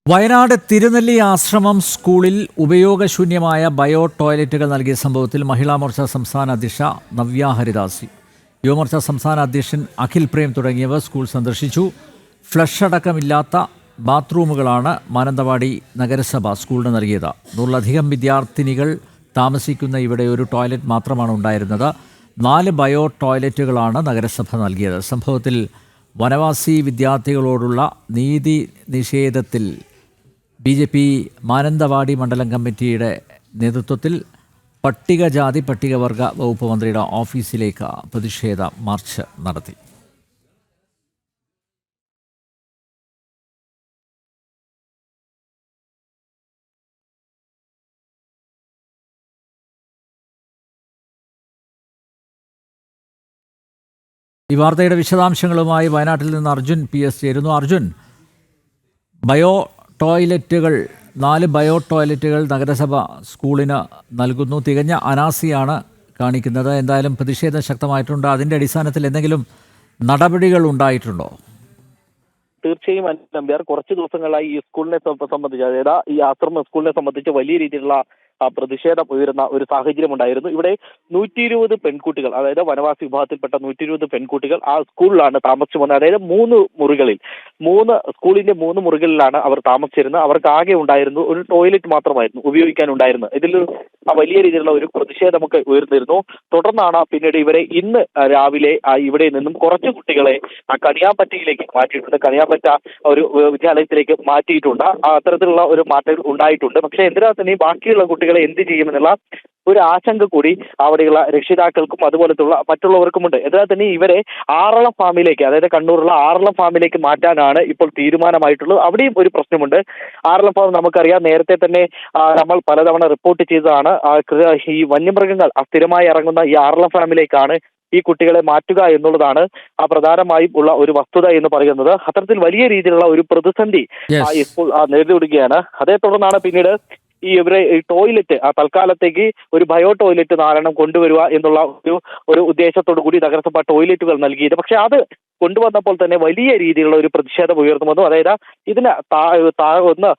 വയനാട് തിരുനെല്ലി ആശ്രമം സ്കൂളിൽ ഉപയോഗശൂന്യമായ ബയോ ടോയ്ലറ്റുകൾ നൽകിയ സംഭവത്തിൽ മഹിളാ മോർച്ച സംസ്ഥാന അധ്യക്ഷ നവ്യ ഹരിദാസ്, യുവമോർച്ച സംസ്ഥാന അധ്യക്ഷൻ അഖിൽ പ്രേം തുടങ്ങിയവർ സ്കൂൾ സന്ദർശിച്ചു. ഫ്ലഷ് അടക്കമില്ലാത്ത ബാത്റൂമുകളാണ് മാനന്തവാടി നഗരസഭ സ്കൂളിന് നൽകിയത്. 100-ലധികം വിദ്യാർത്ഥിനികൾ താമസിക്കുന്ന ഇവിടെ ഒരു ടോയ്ലറ്റ് മാത്രമാണ് ഉണ്ടായിരുന്നത്. 4 ബയോ ടോയ്ലറ്റുകളാണ് നഗരസഭ നൽകിയത്. സംഭവത്തിൽ വനവാസി വിദ്യാർത്ഥികളോടുള്ള നീതി നിഷേധത്തിൽ BJP മാനന്തവാടി മണ്ഡലം കമ്മിറ്റിയുടെ നേതൃത്വത്തിൽ പട്ടികജാതി പട്ടികവർഗ വകുപ്പ് മന്ത്രിയുടെ ഓഫീസിലേക്ക് പ്രതിഷേധ മാർച്ച് നടത്തി. ഈ വാർത്തയുടെ വിശദാംശങ്ങളുമായി വയനാട്ടിൽ നിന്ന് അർജുൻ PS ചേരുന്നു. അർജുൻ, ബയോ ടോയ്ലറ്റുകൾ 4 ബയോ ടോയ്ലറ്റുകൾ നഗരസഭ സ്കൂളിന് നൽകുന്നു. തികഞ്ഞ അനാസ്ഥയാണ് കാണിക്കുന്നത്. എന്തായാലും പ്രതിഷേധം ശക്തമായിട്ടുണ്ട്. അതിൻ്റെ അടിസ്ഥാനത്തിൽ എന്തെങ്കിലും നടപടികൾ ഉണ്ടായിട്ടുണ്ടോ? തീർച്ചയായും നമ്പ്യാർ, കുറച്ച് ദിവസങ്ങളായി ഈ സ്കൂളിനെ സംബന്ധിച്ച്, അതായത് ഈ ആശ്രമ സ്കൂളിനെ സംബന്ധിച്ച് വലിയ രീതിയിലുള്ള പ്രതിഷേധം ഉയരുന്ന ഒരു സാഹചര്യം ഉണ്ടായിരുന്നു. ഇവിടെ 120 പെൺകുട്ടികൾ, അതായത് വനവാസി വിഭാഗത്തിൽപ്പെട്ട 120 പെൺകുട്ടികൾ ആ സ്കൂളിലാണ് താമസിച്ചു വന്നത്. അതായത് 3 മുറികളിൽ, സ്കൂളിന്റെ 3 മുറികളിലാണ് അവർ താമസിച്ചിരുന്നത്. അവർക്ക് ആകെ ഉണ്ടായിരുന്നു ഒരു ടോയ്ലറ്റ് മാത്രമായിരുന്നു ഉപയോഗിക്കാനുണ്ടായിരുന്നത്. ഇതിൽ വലിയ രീതിയിലുള്ള ഒരു പ്രതിഷേധമൊക്കെ ഉയർന്നിരുന്നു. തുടർന്നാണ് പിന്നീട് ഇവരെ ഇന്ന് രാവിലെ ഇവിടെ നിന്നും കുറച്ച് കുട്ടികളെ കണിയാമ്പറ്റയിലേക്ക് മാറ്റിയിട്ടുണ്ട്. കണിയാമ്പറ്റ ഒരു വിദ്യാലയത്തിലേക്ക് മാറ്റിയിട്ടുണ്ട്. അത്തരത്തിലുള്ള ഒരു മാറ്റം ഉണ്ടായിട്ടുണ്ട്. പക്ഷേ എന്തിനാ തന്നെ ബാക്കിയുള്ള കുട്ടികളെ എന്ത് ചെയ്യുമെന്നുള്ള ഒരു ആശങ്ക കൂടി അവിടെയുള്ള രക്ഷിതാക്കൾക്കും അതുപോലത്തുള്ള മറ്റുള്ളവർക്കുമുണ്ട്. എന്നാൽ തന്നെ ഇവരെ ആറളം ഫാമിലേക്ക്, അതായത് കണ്ണൂരുള്ള ആറളം ഫാമിലേക്ക് മാറ്റാനാണ് ഇപ്പോൾ തീരുമാനമായിട്ടുള്ളത്. അവിടെയും ഒരു പ്രശ്നമുണ്ട്. ആറളം ഫാം നമുക്കറിയാം, നേരത്തെ തന്നെ നമ്മൾ പലതവണ റിപ്പോർട്ട് ചെയ്തതാണ്. ഈ വന്യമൃഗങ്ങൾ സ്ഥിരമായി ഇറങ്ങുന്ന ഈ ആറളം ഫാമിലേക്കാണ് ഈ കുട്ടികളെ മാറ്റുക എന്നുള്ളതാണ് പ്രധാനമായും ഉള്ള ഒരു വസ്തുത എന്ന് പറയുന്നത്. അത്തരത്തിൽ വലിയ രീതിയിലുള്ള ഒരു പ്രതിസന്ധി ഇപ്പോൾ നേരിടുകയാണ്. അതേ തുടർന്നാണ് പിന്നീട് ഇവരെ ടോയ്ലറ്റ് തൽക്കാലത്തേക്ക് ഒരു ബയോ ടോയ്ലറ്റ് 4 കൊണ്ടുവരിക എന്നുള്ള ഒരു ഉദ്ദേശത്തോടു കൂടി നഗരസഭ ടോയ്ലറ്റുകൾ നൽകിയത്. പക്ഷെ അത് കൊണ്ടുവന്നപ്പോൾ തന്നെ വലിയ രീതിയിലുള്ള ഒരു പ്രതിഷേധം ഉയർന്നു വന്നു. അതായത് ഇതിന് ഒന്ന്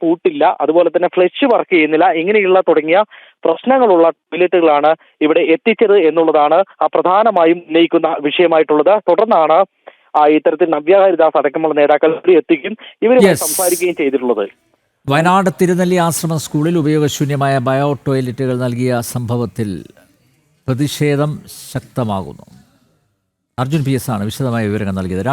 പൂട്ടില്ല, അതുപോലെ തന്നെ ഫ്ലഷ് വർക്ക് ചെയ്യുന്നില്ല, ഇങ്ങനെയുള്ള തുടങ്ങിയ പ്രശ്നങ്ങളുള്ള ടോയ്ലറ്റുകളാണ് ഇവിടെ എത്തിച്ചത് എന്നുള്ളതാണ് പ്രധാനമായും ഉന്നയിക്കുന്ന വിഷയമായിട്ടുള്ളത്. തുടർന്നാണ് ഇത്തരത്തിൽ നവ്യ ഹരിദാസ് അടക്കമുള്ള നേതാക്കൾ എത്തിക്കും ഇവരുമായി സംസാരിക്കുകയും ചെയ്തിട്ടുള്ളത്. വയനാട് തിരുനെല്ലി ആശ്രമ സ്കൂളിൽ ഉപയോഗശൂന്യമായ ബയോ ടോയ്ലറ്റുകൾ നൽകിയ സംഭവത്തിൽ പ്രതിഷേധം ശക്തമാകുന്നു. അർജുൻ PS ആണ് വിശദമായ വിവരങ്ങൾ നൽകിയത്.